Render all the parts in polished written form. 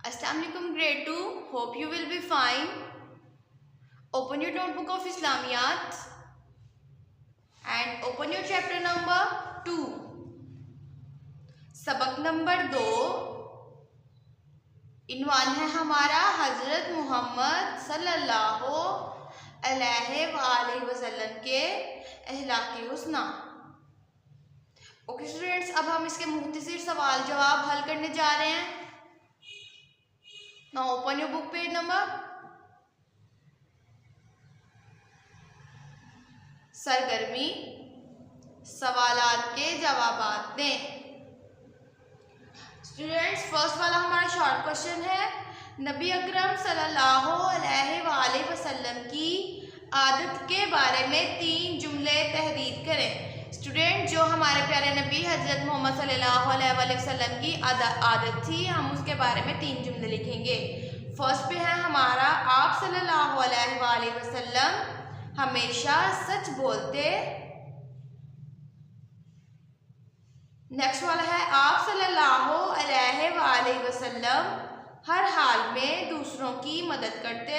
Assalamu alaikum grade 2. Hope you will be fine. Open your notebook of Islamiyat and open your chapter number 2. सबक number 2. इनवान है हमारा हजरत मोहम्मद सल्लल्लाहु अलैहि वसल्लम के अहलाके हुस्ना। ओके स्टूडेंट्स, अब हम इसके मुख्तसर सवाल जवाब हल करने जा रहे हैं। Now open your book page number. सरगर्मी, सवालात के जवाबात दें। स्टूडेंट्स, फर्स्ट वाला हमारा शॉर्ट क्वेश्चन है, नबी अकरम सल्लल्लाहु अलैहि वसल्लम की आदत के बारे में 3 जुमले तहरीर करें। स्टूडेंट, जो हमारे प्यारे नबी हजरत मोहम्मद सल्लल्लाहु अलैहि वसल्लम की आदत थी, हम उसके बारे में 3 जुमले लिखेंगे। फर्स्ट पे है हमारा, आप सल्लल्लाहु अलैहि वसल्लम हमेशा सच बोलते। नेक्स्ट वाला है, आप सल्लल्लाहु अलैहि वसल्लम हर हाल में दूसरों की मदद करते।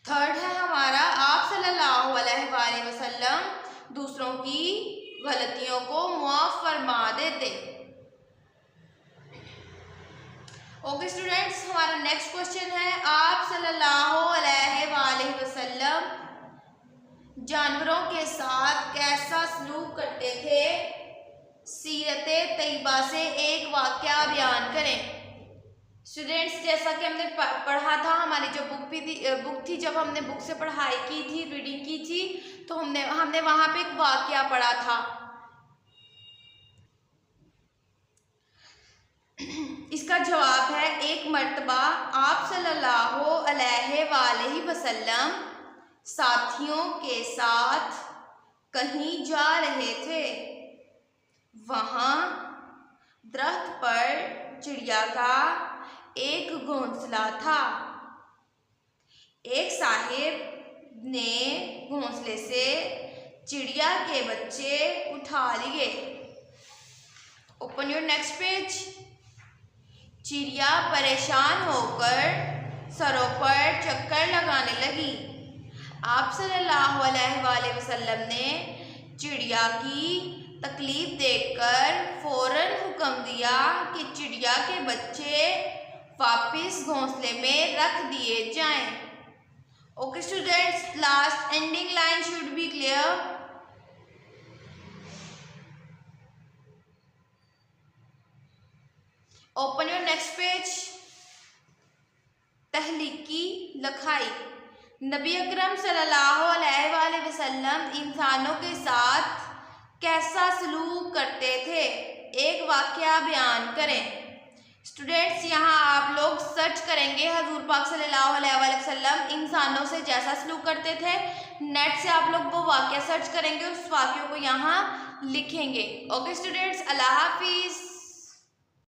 थर्ड है हमारा, आप सल्लल्लाहु अलैहि वसल्लम दूसरों की गलतियों को मुआफ फरमा देते। ओके स्टूडेंट्स, हमारा नेक्स्ट क्वेश्चन है, आप सल्लल्लाहु अलैहि वसल्लम जानवरों के साथ कैसा सलूक करते थे। सीरत तैयबा से एक वाक़या बयान करें। स्टूडेंट्स, जैसा कि हमने पढ़ा था, हमारी जो बुक थी, जब हमने बुक से पढ़ाई की थी, रीडिंग की थी, तो हमने वहाँ पे एक वाक़या पढ़ा था। इसका जवाब है, एक मर्तबा आप सल्लल्लाहु अलैहि वसल्लम साथियों के साथ कहीं जा रहे थे। वहाँ दरख्त पर चिड़िया का एक घोंसला था। एक साहिब ने घोंसले से चिड़िया के बच्चे उठा लिए। Open your next page. चिड़िया परेशान होकर सरों पर चक्कर लगाने लगी। आप सल्लल्लाहु अलैहि वसल्लम ने चिड़िया की तकलीफ देखकर फौरन हुक्म दिया कि चिड़िया के बच्चे वापस घोंसले में रख दिए जाएं। Okay students, last ending line should be clear. Open your next page. तहलीकी लखाई, नबी अकरम सल्लल्लाहु अलैहि वसल्लम इंसानों के साथ कैसा सलूक करते थे, एक वाक़या बयान करें। स्टूडेंट्स, यहाँ आप लोग सर्च करेंगे, हजूर पाक सल्लल्लाहु अलैहि वसल्लम इंसानों से जैसा सलूक करते थे। नेट से आप लोग वो वाक़या सर्च करेंगे, उस वाक़े को यहाँ लिखेंगे। ओके स्टूडेंट्स, अल्लाह हाफिज़।